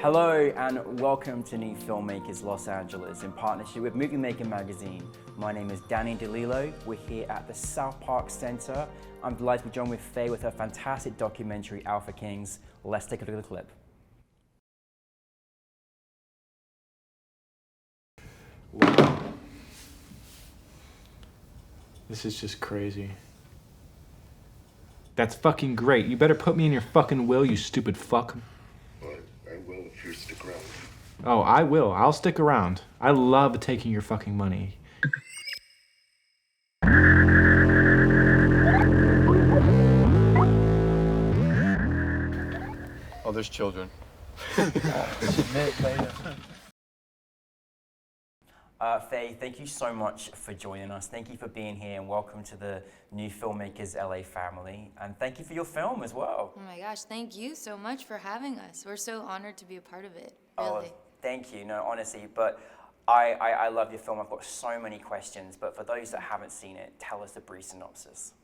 Hello and welcome to NewFilmmakers Los Angeles in partnership with Movie Maker magazine. My name is Danny DeLillo. We're here at the South Park Center. I'm delighted to be joined with Faye with her fantastic documentary, Alpha Kings. Let's take a look at the clip. Wow. This is just crazy. That's fucking great. You better put me in your fucking will, you stupid fuck. But I will if you stick around. Oh, I will. I'll stick around. I love taking your fucking money. Oh, there's children. Faye, thank you so much for joining us. Thank you for being here and welcome to the New Filmmakers LA family. And thank you for your film as well. Oh my gosh, thank you so much for having us. We're so honored to be a part of it, Oh, really. thank you. No, honestly, but I love your film. I've got so many questions, but for those that haven't seen it, tell us the brief synopsis.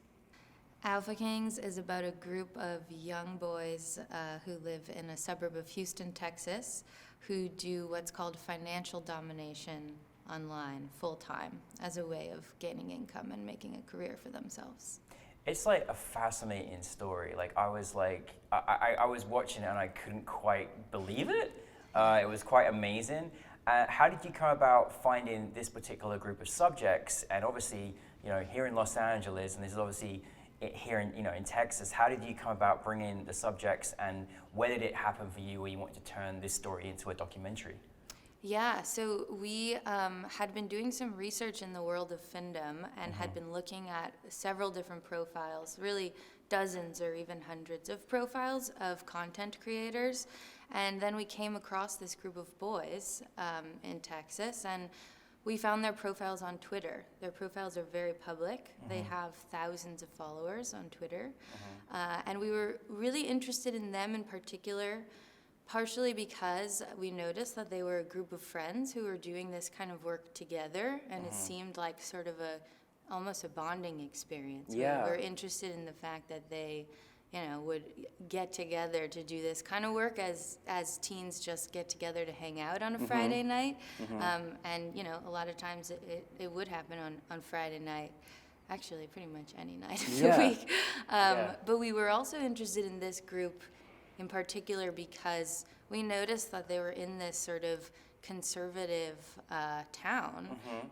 Alpha Kings is about a group of young boys who live in a suburb of Houston, Texas, who do what's called financial domination online full-time as a way of gaining income and making a career for themselves. It's like a fascinating story. Like I was watching it and I couldn't quite believe it. It was quite amazing. How did you come about finding this particular group of subjects? And obviously, you know, here in Los Angeles, and this is obviously here in, in Texas, how did you come about bringing the subjects, and where did it happen for you where you wanted to turn this story into a documentary? Yeah, so we had been doing some research in the world of fandom and had been looking at several different profiles, really dozens or even hundreds of profiles of content creators. And then we came across this group of boys in Texas, and we found their profiles on Twitter. Their profiles are very public. They have thousands of followers on Twitter. And we were really interested in them in particular, partially because we noticed that they were a group of friends who were doing this kind of work together, and it seemed like sort of almost a bonding experience. Yeah. We were interested in the fact that they, would get together to do this kind of work as teens just get together to hang out on a Friday night. And, a lot of times it would happen on Friday night. Actually, pretty much any night of the week. But we were also interested in this group in particular because we noticed that they were in this sort of conservative town,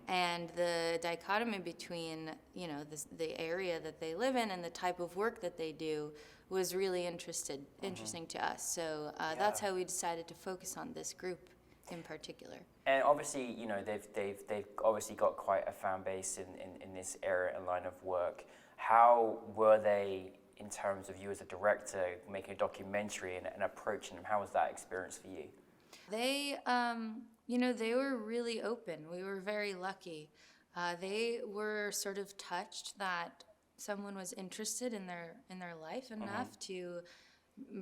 and the dichotomy between the area that they live in and the type of work that they do was really interesting to us. So that's how we decided to focus on this group in particular. And obviously, they've obviously got quite a fan base in this area and line of work. How were they in terms of you as a director making a documentary and approaching them? How was that experience for you? They, they were really open. We were very lucky. They were sort of touched that someone was interested in their life enough to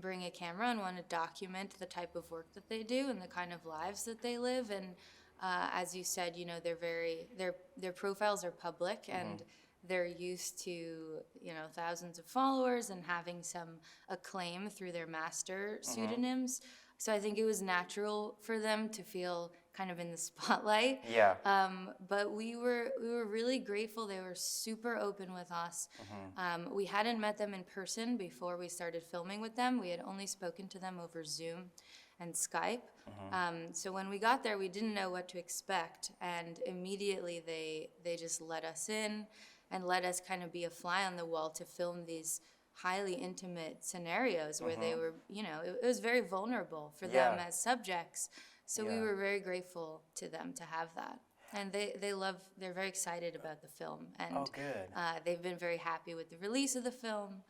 bring a camera and want to document the type of work that they do and the kind of lives that they live. And as you said, their profiles are public, and they're used to, thousands of followers and having some acclaim through their master pseudonyms. So I think it was natural for them to feel kind of in the spotlight. Yeah. But we were really grateful. They were super open with us. We hadn't met them in person before we started filming with them. We had only spoken to them over Zoom and Skype. So when we got there, we didn't know what to expect. And immediately they just let us in and let us kind of be a fly on the wall to film these highly intimate scenarios where they were, it was very vulnerable for them as subjects. So we were very grateful to them to have that. And they're very excited about the film. And they've been very happy with the release of the film.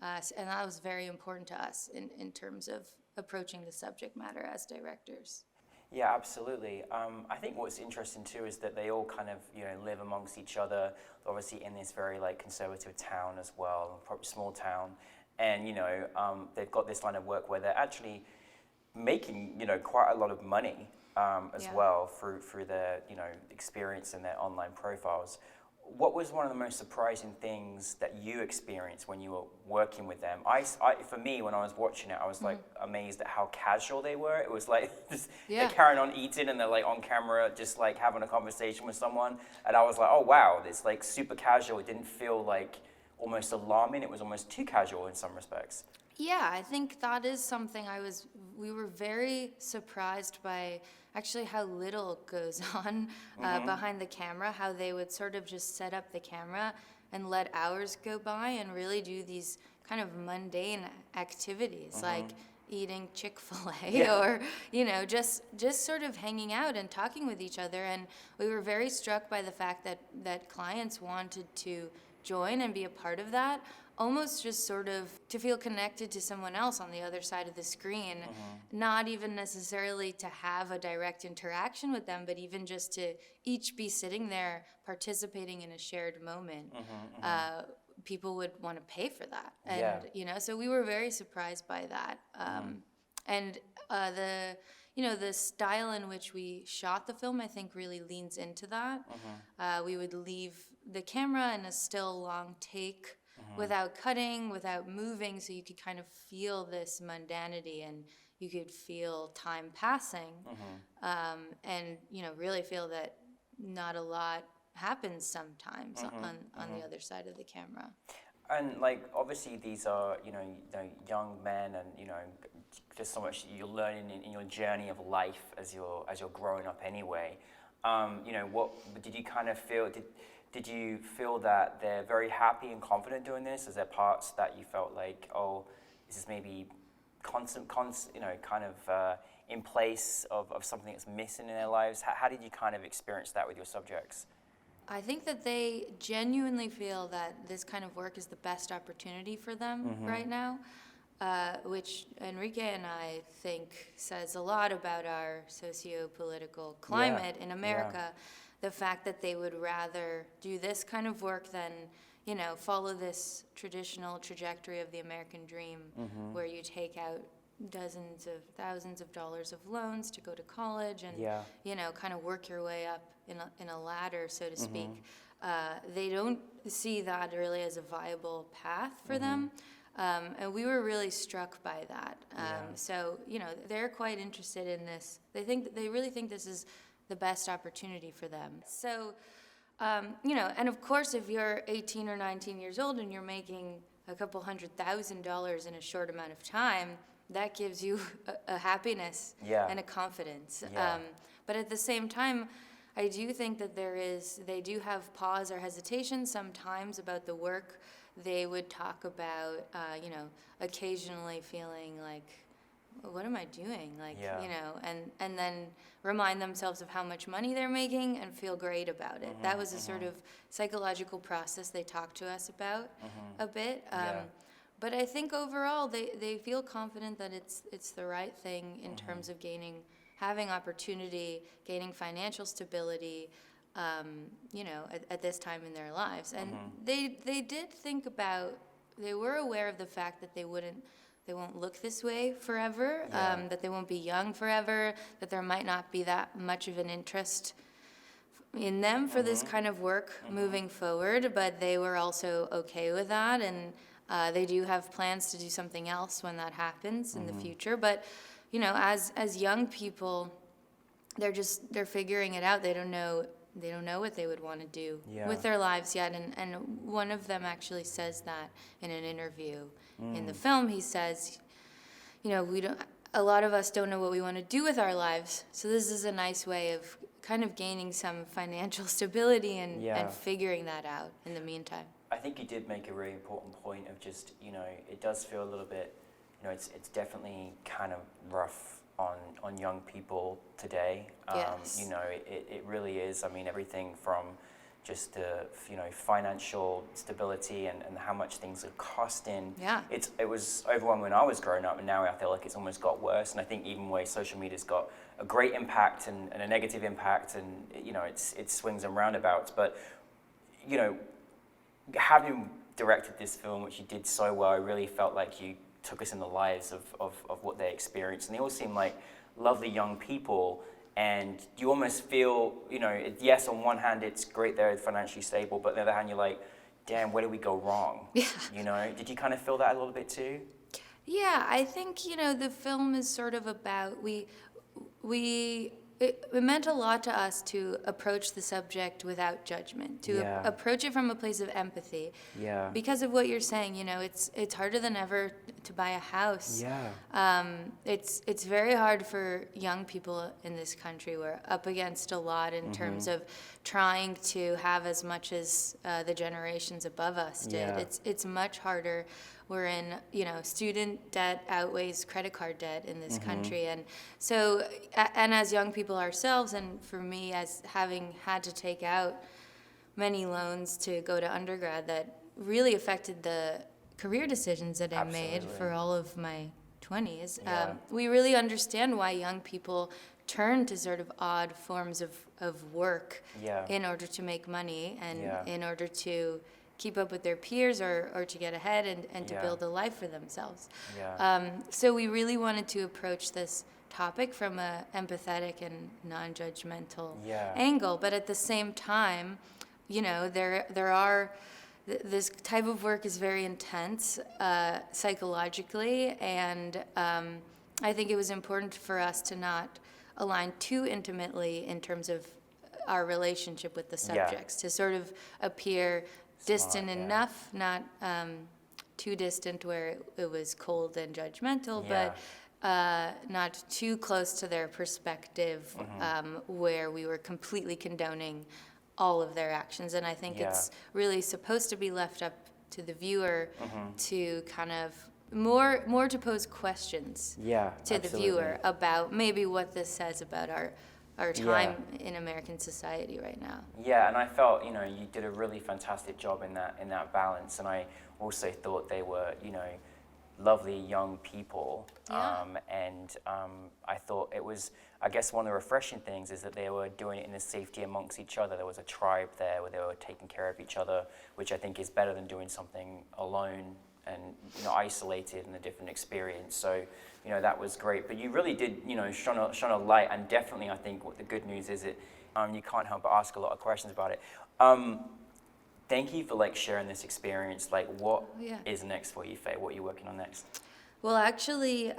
And that was very important to us in terms of approaching the subject matter as directors. Yeah, absolutely. I think what's interesting too is that they all kind of, live amongst each other, obviously in this very conservative town as well, probably small town. And, they've got this line of work where they're actually making, quite a lot of money as well through their, experience and their online profiles. what was one of the most surprising things that you experienced when you were working with them? For me, when I was watching it, I was like amazed at how casual they were. It was like they're carrying on eating and they're like on camera, just like having a conversation with someone. And I was like, oh wow, it's like super casual. It didn't feel like almost alarming. It was almost too casual in some respects. Yeah, I think that is something we were very surprised by actually how little goes on behind the camera, how they would sort of just set up the camera and let hours go by and really do these kind of mundane activities like eating Chick-fil-A or, just sort of hanging out and talking with each other. And we were very struck by the fact that clients wanted to join and be a part of that, almost just sort of to feel connected to someone else on the other side of the screen, not even necessarily to have a direct interaction with them, but even just to each be sitting there participating in a shared moment. People would want to pay for that. And, so we were very surprised by that. And the style in which we shot the film, I think, really leans into that. We would leave the camera in a still long take without cutting, without moving, so you could kind of feel this mundanity and you could feel time passing and, really feel that not a lot happens sometimes on the other side of the camera. And like, obviously these are, young men and, just so much you're learning in your journey of life as you're growing up anyway. What did you kind of feel? Did you feel that they're very happy and confident doing this? Is there parts that you felt like, oh, this is maybe in place of something that's missing in their lives? How did you kind of experience that with your subjects? I think that they genuinely feel that this kind of work is the best opportunity for them right now, which Enrique and I think says a lot about our socio-political climate in America. The fact that they would rather do this kind of work than, follow this traditional trajectory of the American dream where you take out dozens of thousands of dollars of loans to go to college and, kind of work your way up in a ladder, so to speak. They don't see that really as a viable path for them. And we were really struck by that. So, they're quite interested in this. They really think this is the best opportunity for them. So, and of course, if you're 18 or 19 years old and you're making a couple $100,000 in a short amount of time, that gives you a happiness and a confidence. But at the same time, I do think that they do have pause or hesitation sometimes about the work. They would talk about, occasionally feeling like, what am I doing? And then remind themselves of how much money they're making and feel great about it. That was a sort of psychological process they talked to us about a bit. But I think overall they feel confident that it's the right thing in terms of having opportunity, gaining financial stability, at this time in their lives. And they did think about, they were aware of the fact that they won't look this way forever, that they won't be young forever, that there might not be that much of an interest in them for this kind of work moving forward, but they were also okay with that, and they do have plans to do something else when that happens in the future. But, as young people, they're figuring it out. They don't know what they would want to do with their lives yet. And one of them actually says that in an interview in the film. He says, a lot of us don't know what we want to do with our lives. So this is a nice way of kind of gaining some financial stability and figuring that out in the meantime. I think you did make a really important point of just, it does feel a little bit, it's definitely kind of rough on young people today. Yes. It really is. I mean, everything from just the financial stability and how much things are costing. Yeah. It was overwhelming when I was growing up, and now I feel like it's almost got worse. And I think even where social media's got a great impact and a negative impact, and it swings and roundabouts. But having directed this film, which you did so well, I really felt like you took us in the lives of what they experienced, and they all seem like lovely young people. and you almost feel, yes, on one hand it's great they're financially stable, but on the other hand you're like, damn, where did we go wrong? Yeah. Did you kind of feel that a little bit too? Yeah, I think, the film is sort of about, it meant a lot to us to approach the subject without judgment, to Yeah. approach it from a place of empathy. Yeah. Because of what you're saying, it's harder than ever to buy a house. Yeah. It's very hard for young people in this country. We're up against a lot in terms of trying to have as much as the generations above us did. Yeah. It's much harder. We're in, student debt outweighs credit card debt in this country. And so, and as young people ourselves, and for me, as having had to take out many loans to go to undergrad, that really affected the career decisions that I made Absolutely. for all of my 20s. Yeah. We really understand why young people turn to sort of odd forms of work Yeah. in order to make money and Yeah. in order to keep up with their peers or to get ahead and to Yeah. build a life for themselves. Yeah. So we really wanted to approach this topic from a empathetic and non-judgmental Yeah. angle, but at the same time, there are this type of work is very intense psychologically, and I think it was important for us to not align too intimately in terms of our relationship with the Yeah. subjects, to sort of appear distant yeah. enough, not too distant where it was cold and judgmental, Yeah. but not too close to their perspective, where we were completely condoning all of their actions. And I think Yeah. it's really supposed to be left up to the viewer to kind of more to pose questions Yeah. to the absolutely. viewer about maybe what this says about our time in American society right now. Yeah, and I felt, you did a really fantastic job in that balance, and I also thought they were, lovely young people. Yeah. And I thought it was, I guess one of the refreshing things is that they were doing it in the safety amongst each other. There was a tribe there where they were taking care of each other, which I think is better than doing something alone and isolated in a different experience. So, that was great. But you really did, shone a light, and definitely I think what the good news is you can't help but ask a lot of questions about it. Thank you for sharing this experience. What is next for you, Faye? What are you working on next? Well, actually,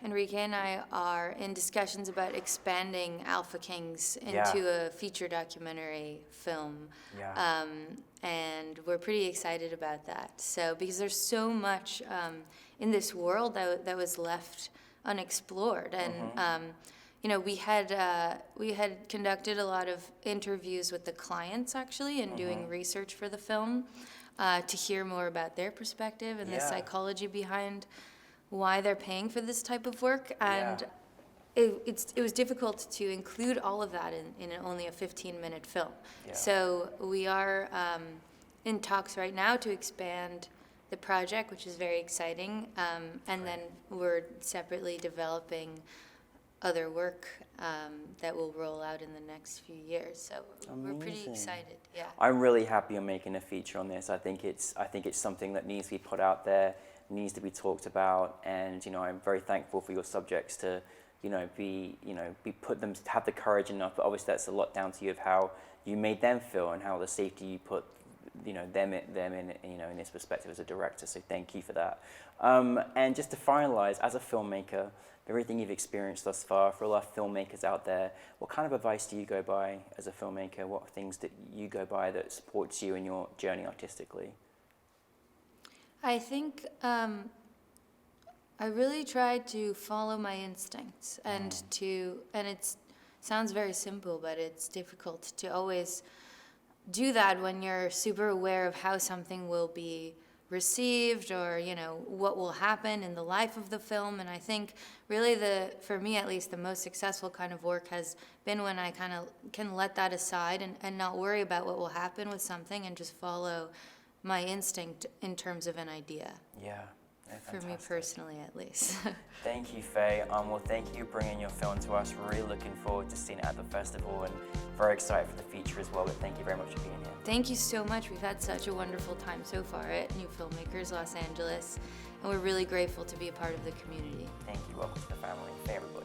Enrique and I are in discussions about expanding Alpha Kings into a feature documentary film. Yeah. And we're pretty excited about that. So, because there's so much in this world that was left unexplored. And, we had conducted a lot of interviews with the clients, actually, and doing research for the film to hear more about their perspective and the psychology behind why they're paying for this type of work. And it was difficult to include all of that in only a 15-minute film. Yeah. So we are in talks right now to expand the project, which is very exciting. And then we're separately developing other work that will roll out in the next few years. So we're pretty Amazing. excited. Yeah. I'm really happy you're making a feature on this. I think it's something that needs to be put out there, needs to be talked about, and I'm very thankful for your subjects to have the courage enough. But obviously that's a lot down to you of how you made them feel and how the safety you put them in in this perspective as a director. So thank you for that. And just to finalize, as a filmmaker, everything you've experienced thus far, for all our filmmakers out there, what kind of advice do you go by as a filmmaker? What things that you go by that supports you in your journey artistically? I think I really tried to follow my instincts and it sounds very simple, but it's difficult to always do that when you're super aware of how something will be received or what will happen in the life of the film. And I think really for me at least, the most successful kind of work has been when I kind of can let that aside and not worry about what will happen with something and just follow my instinct in terms of an idea. Yeah. For me personally, at least. Thank you, Faye. Well, thank you for bringing your film to us. Really looking forward to seeing it at the festival and very excited for the feature as well. But thank you very much for being here. Thank you so much. We've had such a wonderful time so far at NewFilmmakers Los Angeles, and we're really grateful to be a part of the community. Thank you. Welcome to the family. Faye, everybody.